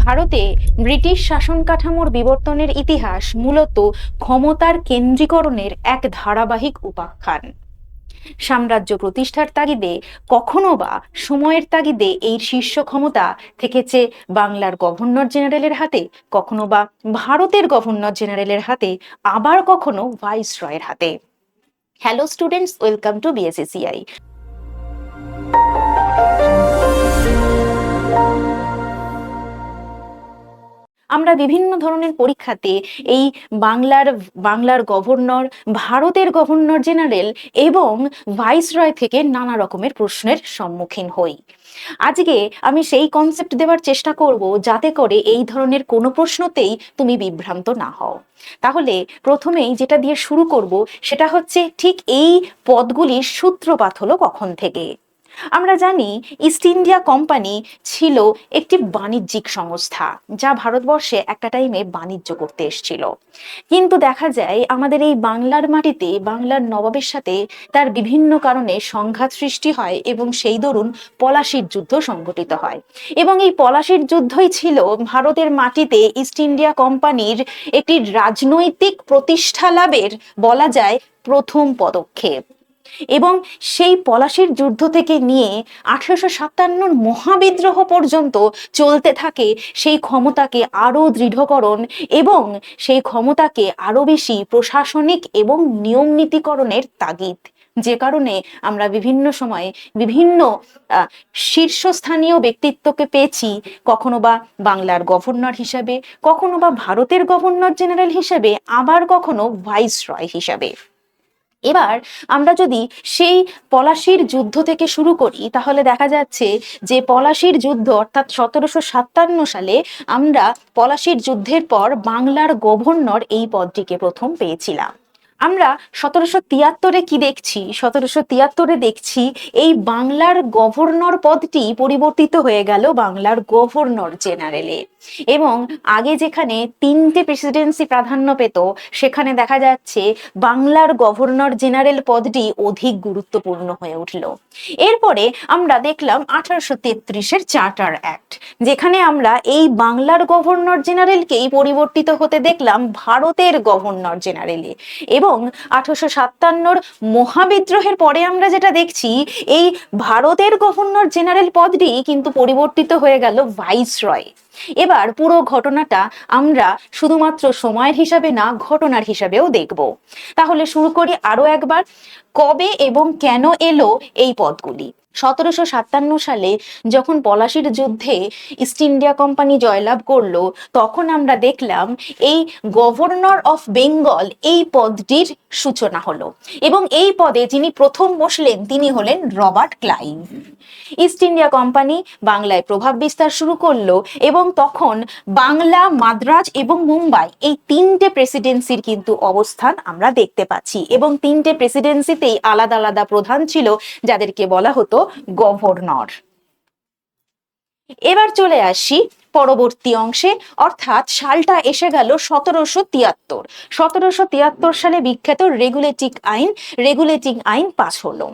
ভারতে ব্রিটিশ শাসন কাঠামোর বিবর্তনের ইতিহাস মূলত ক্ষমতার কেন্দ্রীকরণের এক ধারাবাহিক উপাখ্যান। সাম্রাজ্য প্রতিষ্ঠার তাগিদে কখনো বা সময়ের তাগিদে এই শীর্ষ ক্ষমতা থেকেছে বাংলার গভর্নর জেনারেলের হাতে, কখনো বা ভারতের গভর্নর জেনারেলের হাতে, আবার কখনো ভাইসরয়ের হাতে। Hello students, welcome to BSACI. আমরা বিভিন্ন ধরনের পরীক্ষাতে এই বাংলার গভর্নর, ভারতের গভর্নর জেনারেল এবং ভাইসরয় থেকে নানা রকমের প্রশ্নের সম্মুখীন হই। আজকে আমি সেই কনসেপ্ট দেওয়ার চেষ্টা করব যাতে করে এই ধরনের কোনো প্রশ্নতেই তুমি বিভ্রান্ত না হও। তাহলে প্রথমেই যেটা দিয়ে শুরু করব সেটা হচ্ছে ঠিক এই পদগুলির সূত্রপাত হলো কখন থেকে। আমরা জানি ইস্ট ইন্ডিয়া কোম্পানি ছিল একটি বাণিজ্যিক সংস্থা যা ভারতবর্ষে একটা টাইমে বাণিজ্য করতে এসেছিল, কিন্তু দেখা যায় আমাদের এই বাংলার মাটিতে বাংলার নবাবের সাথে তার বিভিন্ন কারণে সংঘাত সৃষ্টি হয় এবং সেই দরুন পলাশির যুদ্ধ সংঘটিত হয় এবং এই পলাশির যুদ্ধই ছিল ভারতের মাটিতে ইস্ট ইন্ডিয়া কোম্পানির একটি রাজনৈতিক প্রতিষ্ঠা লাভের বলা যায় প্রথম পদক্ষেপ। এবং সেই পলাশির যুদ্ধ থেকে নিয়ে 1857 মহাবিদ্রোহ পর্যন্ত চলতে থাকে সেই ক্ষমতাকে আরো দৃঢ়করণ এবং সেই ক্ষমতাকে আরো বেশি প্রশাসনিক এবং নিয়ম নীতিকরণের তাগিদ, যে কারণে আমরা বিভিন্ন সময়ে বিভিন্ন শীর্ষস্থানীয় ব্যক্তিত্বকে পেয়েছি, কখনো বা বাংলার গভর্নর হিসাবে, কখনো বা ভারতের গভর্নর জেনারেল হিসাবে, আবার কখনো ভাইসরয় হিসাবে। এবার আমরা যদি সেই পলাশির যুদ্ধ থেকে শুরু করি তাহলে দেখা যাচ্ছে যে পলাশির যুদ্ধ অর্থাৎ 1757 সালে আমরা পলাশির যুদ্ধের পর বাংলার গভর্নর এই পদটিকে প্রথম পেয়েছিলাম। আমরা 1773 কি দেখছি? 1773 দেখছি এই বাংলার গভর্নর পদটি পরিবর্তিত হয়ে গেল বাংলার গভর্নর জেনারেলে, এবং আগে যেখানে 3টে প্রেসিডেন্সি প্রাধান্য পেত সেখানে দেখা যাচ্ছে বাংলার গভর্নর জেনারেল পদটি অধিক গুরুত্বপূর্ণ হয়ে উঠল। এরপরে আমরা দেখলাম 1833-এর চার্টার অ্যাক্ট, যেখানে আমরা এই বাংলার গভর্নর জেনারেলকেই পরিবর্তিত হতে দেখলাম ভারতের গভর্নর জেনারেলে, এবং 1857-র মহাবিদ্রোহের পরে আমরা যেটা দেখছি এই ভারতের গভর্নর জেনারেল পদটি কিন্তু পরিবর্তিত হয়ে গেল ভাইসরয়। এবার পুরো ঘটনাটা আমরা শুধুমাত্র সময়ের হিসাবে না, ঘটনার হিসাবেও দেখব। তাহলে শুরু করি আরো একবার, কবে এবং কেন এলো এই পদগুলি। 1757 সালে যখন পলাশির যুদ্ধে ইস্ট ইন্ডিয়া কোম্পানি জয়লাভ করলো তখন আমরা দেখলাম এই গভর্নর অফ বেঙ্গল এই পদটির সূচনা হলো, এবং এই পদে যিনি প্রথম বসলেন তিনি হলেন Robert Clive. East India company বাংলায় প্রভাব বিস্তার শুরু করলো এবং তখন বাংলা, মাদ্রাজ এবং মুম্বাই এই 3টে প্রেসিডেন্সির কিন্তু অবস্থান আমরা দেখতে পাচ্ছি, এবং 3টে প্রেসিডেন্সিতেই আলাদা আলাদা প্রধান ছিল যাদেরকে বলা হতো গভর্নর। এবার চলে আসি পরবর্তী অংশে, অর্থাৎ সালটা এসে গেল 1773। 1773 সালে বিখ্যাত রেগুলেটিং আইন পাস হলো।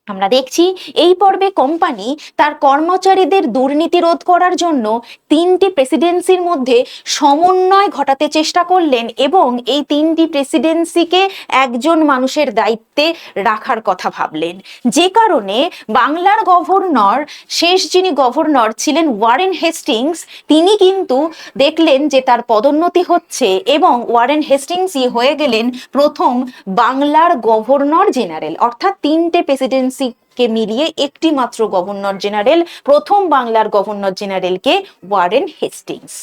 আমরা দেখছি এই পর্বে কোম্পানি তার কর্মচারীদের দুর্নীতি রোধ করার জন্য 3টি প্রেসিডেন্সির মধ্যে সমন্বয় ঘটাতে চেষ্টা করলেন এবং এই 3টি প্রেসিডেন্সিকে একজন মানুষের দায়িত্বে রাখার কথা ভাবলেন, যে কারণে বাংলার গভর্নর, শেষ যিনি গভর্নর ছিলেন ওয়ারেন হেস্টিংস, তিনি কিন্তু দেখলেন যে তার পদোন্নতি হচ্ছে এবং ওয়ারেন হেস্টিংসই হয়ে গেলেন প্রথম বাংলার গভর্নর জেনারেল, অর্থাৎ 3টে প্রেসিডেন্সি কে মিলিয়ে একটি মাত্র গভর্নর জেনারেল, প্রথম বাংলার গভর্নর জেনারেলকে ওয়ারেন হেস্টিংস।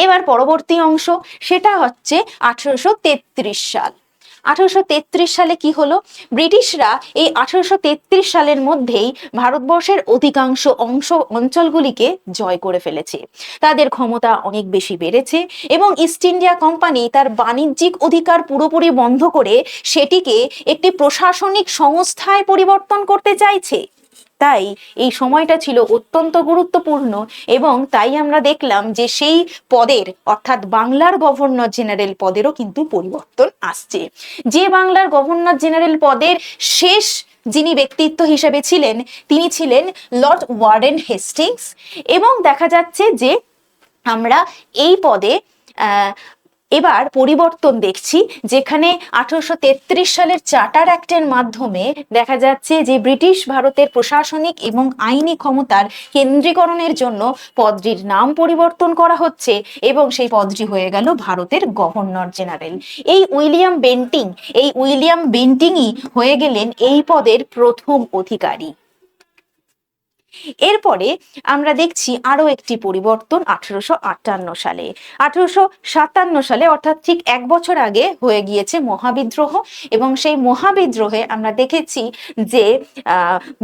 এবার পরবর্তী অংশ, সেটা হচ্ছে 1833 সাল। 1833 সালে কি হলো? ব্রিটিশরা এই 1833 সালের মধ্যেই ভারতবর্ষের অধিকাংশ অঞ্চলগুলিকে জয় করে ফেলেছে। তাদের ক্ষমতা অনেক বেশি বেড়েছে এবং ইস্ট ইন্ডিয়া কোম্পানি তার বাণিজ্যিক অধিকার পুরোপুরি বন্ধ করে সেটিকে একটি প্রশাসনিক সংস্থায় পরিবর্তন করতে চাইছে। তাই এই সময়টা ছিল অত্যন্ত গুরুত্বপূর্ণ, এবং তাই আমরা দেখলাম যে সেই পদের অর্থাৎ বাংলার গভর্নর জেনারেল পদেরও কিন্তু পরিবর্তন আসছে। যে বাংলার গভর্নর জেনারেল পদের শেষ যিনি ব্যক্তিত্ব হিসেবে ছিলেন তিনি ছিলেন লর্ড ওয়ারেন হেস্টিংস। এবং দেখা যাচ্ছে যে আমরা এই পদে এবার পরিবর্তন দেখছি, যেখানে 1833 সালের চার্টার অ্যাক্টের মাধ্যমে দেখা যাচ্ছে যে ব্রিটিশ ভারতের প্রশাসনিক এবং আইনি ক্ষমতার কেন্দ্রীকরণের জন্য পদটির নাম পরিবর্তন করা হচ্ছে এবং সেই পদটি হয়ে গেল ভারতের গভর্নর জেনারেল। এই উইলিয়াম বেন্টিংই হয়ে গেলেন এই পদের প্রথম অধিকারী। এরপরে আমরা দেখছি আরো একটি পরিবর্তন 1858 সালে। 1857 সালে অর্থাৎ ঠিক এক বছর আগে হয়ে গিয়েছে মহাবিদ্রোহ, এবং সেই মহাবিদ্রোহে আমরা দেখেছি যে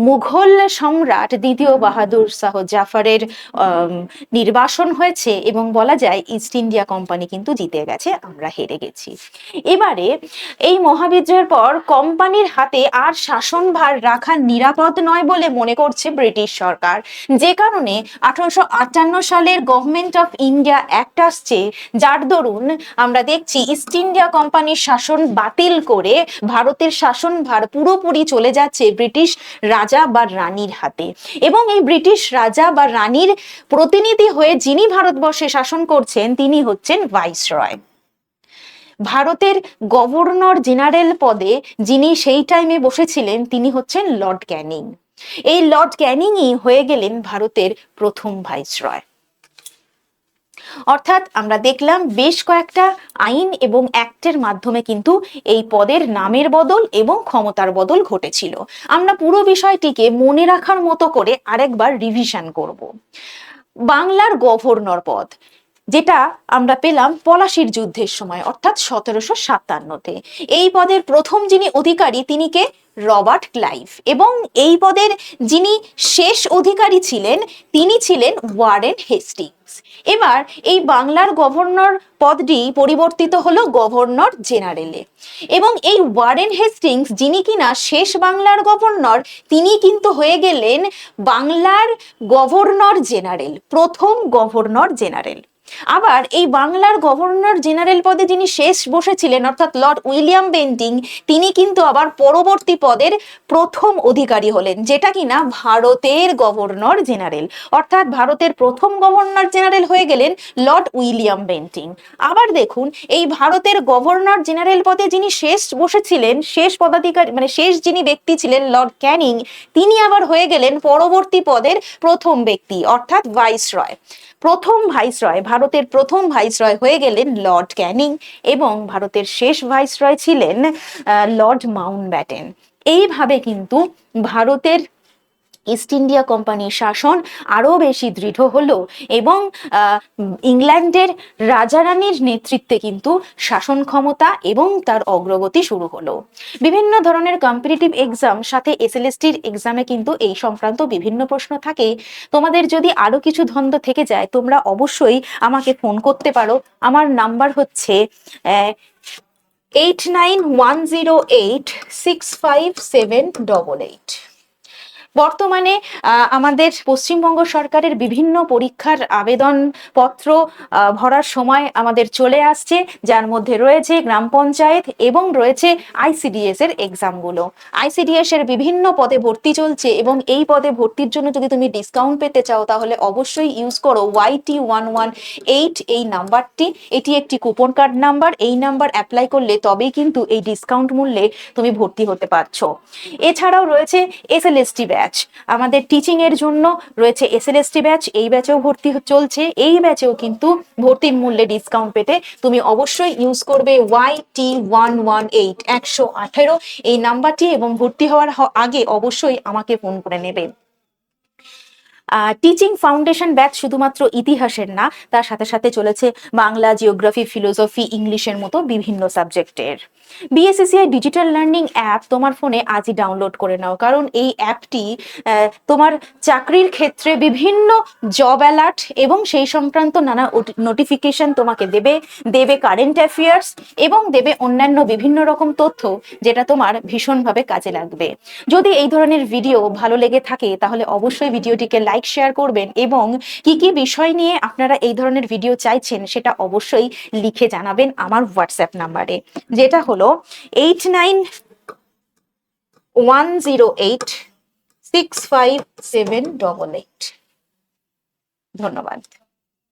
মুঘল সম্রাট দ্বিতীয় বাহাদুর শাহ জাফরের নির্বাসন হয়েছে এবং বলা যায় ইস্ট ইন্ডিয়া কোম্পানি কিন্তু জিতে গেছে, আমরা হেরে গেছি। এবারে এই মহাবিদ্রোহের পর কোম্পানির হাতে আর শাসনভার রাখা নিরাপদ নয় বলে মনে করছে ব্রিটিশ সরকার, যে কারণে 1858 সালের গভর্নমেন্ট অফ ইন্ডিয়া অ্যাক্ট আসছে, যার দরুন আমরা দেখছি ইস্ট ইন্ডিয়া কোম্পানির শাসন বাতিল করে ভারতের শাসনভার পুরোপুরি চলে যাচ্ছে ব্রিটিশ রাজা বা রানীর হাতে। এবং এই ব্রিটিশ রাজা বা রানীর প্রতিনিধি হয়ে যিনি ভারতবর্ষে শাসন করছেন তিনি হচ্ছেন ভাইসরয়। ভারতের গভর্নর জেনারেল পদে যিনি সেই টাইমে বসেছিলেন তিনি হচ্ছেন লর্ড ক্যানিং। এই লর্ড ক্যানিংই হয়ে গেলেন ভারতের প্রথম ভাইসরয়। অর্থাৎ আমরা দেখলাম বেশ কয়েকটা আইন এবং অ্যাক্টের মাধ্যমে কিন্তু এই পদের নামের বদল এবং ক্ষমতার বদল ঘটেছিল। আমরা পুরো বিষয়টিকে মনে রাখার মতো করে আরেকবার রিভিশন করব। বাংলার গভর্নর পদ, যেটা আমরা পেলাম পলাশির যুদ্ধের সময় অর্থাৎ 1757-তে। এই পদের প্রথম যিনি অধিকারী তিনি কে? Robert Clive. এবং এই পদের যিনি শেষ অধিকারী ছিলেন তিনি ছিলেন ওয়ারেন হেস্টিংস। এবার এই বাংলার গভর্নর পদটি পরিবর্তিত হলো গভর্নর জেনারেলে, এবং এই ওয়ারেন হেস্টিংস যিনি কিনা শেষ বাংলার গভর্নর তিনি কিন্তু হয়ে গেলেন বাংলার গভর্নর জেনারেল, প্রথম গভর্নর জেনারেল। আবার এই বাংলার গভর্নর জেনারেল পদে যিনি শেষ বসেছিলেন অর্থাৎ লর্ড উইলিয়াম বেন্টিং তিনি কিন্তু আবার পরবর্তী পদের প্রথম অধিকারী হলেন, যেটা কিনা ভারতের গভর্নর জেনারেল, অর্থাৎ ভারতের প্রথম গভর্নর জেনারেল হয়ে গেলেন লর্ড উইলিয়াম বেন্টিং। আবার দেখুন এই ভারতের গভর্নর জেনারেল পদে যিনি শেষ বসেছিলেন, শেষ পদাধিকারী মানে শেষ যিনি ব্যক্তি ছিলেন লর্ড ক্যানিং, তিনি আবার হয়ে গেলেন পরবর্তী পদের প্রথম ব্যক্তি অর্থাৎ ভাইসরয়। প্রথম ভাইসরয়, ভারতের প্রথম ভাইসরয় হয়ে গেলেন লর্ড ক্যানিং, এবং ভারতের শেষ ভাইসরয় ছিলেন লর্ড মাউন্টব্যাটেন। এইভাবে কিন্তু ভারতের ইস্ট ইন্ডিয়া কোম্পানির শাসন আরো বেশি দৃঢ় হলো, এবং ইংল্যান্ডের রাজা রানীর নেতৃত্বে কিন্তু শাসন ক্ষমতা এবং তার অগ্রগতি শুরু হলো। বিভিন্ন ধরনের কম্পিটিটিভ এক্সাম সাথে এসএলএসটির এক্সামে কিন্তু এই সংক্রান্ত বিভিন্ন প্রশ্ন থাকে। তোমাদের যদি আরো কিছু দ্বন্দ্ব থেকে যায় তোমরা অবশ্যই আমাকে ফোন করতে পারো। আমার নাম্বার হচ্ছে 8910865788। বর্তমানে আমাদের পশ্চিমবঙ্গ সরকারের বিভিন্ন পরীক্ষার আবেদনপত্র ভরার সময় আমাদের চলে আসছে, যার মধ্যে রয়েছে গ্রাম পঞ্চায়েত এবং রয়েছে আইসিডিএস এর এক্সামগুলো। আইসিডিএস এর বিভিন্ন পদে ভর্তি চলছে, এবং এই পদে ভর্তির জন্য যদি তুমি ডিসকাউন্ট পেতে চাও তাহলে অবশ্যই ইউজ করো YT118 এই নাম্বারটি। এটি একটি কুপন কার্ড নাম্বার, এই নাম্বার অ্যাপ্লাই করলে তবেই কিন্তু এই ডিসকাউন্ট মূল্যে তুমি ভর্তি হতে পারছো। এছাড়াও রয়েছে এসএলএসটি ব্যাচ, আমাদের টিচিং এর জন্য রয়েছে এসএলএসটি ব্যাচ, এই ব্যাচেও ভর্তি চলছে। এই ব্যাচেও কিন্তু ভর্তির মূল্যে ডিসকাউন্ট পেতে তুমি অবশ্যই ইউজ করবে YT118 118 এই নাম্বারটি, এবং ভর্তি হওয়ার আগে অবশ্যই আমাকে ফোন করে নেবে। টিচিং ফাউন্ডেশন ব্যাচ শুধুমাত্র ইতিহাসের না, তার সাথে সাথে চলেছে বাংলা, জিওগ্রাফি, ফিলোসফি, ইংলিশের মতো বিভিন্ন সাবজেক্টের। বিএসসিসিআই ডিজিটাল লার্নিং অ্যাপ তোমার ফোনে আজই ডাউনলোড করে নাও, কারণ এই অ্যাপটি তোমার চাকরির ক্ষেত্রে বিভিন্ন জব অ্যালার্ট এবং সেই সংক্রান্ত নানা নোটিফিকেশন তোমাকে দেবে কারেন্ট অ্যাফেয়ার্স, এবং দেবে অন্যান্য বিভিন্ন রকম তথ্য যেটা তোমার ভীষণভাবে কাজে লাগবে। যদি এই ধরনের ভিডিও ভালো লেগে থাকে তাহলে অবশ্যই ভিডিওটিকে লাইক শেয়ার করবেন, এবং কি কি বিষয় নিয়ে আপনারা এই ধরনের ভিডিও চাইছেন সেটা অবশ্যই লিখে জানাবেন আমার হোয়াটসঅ্যাপ নাম্বারে, যেটা হলো 89 1086578। ধন্যবাদ।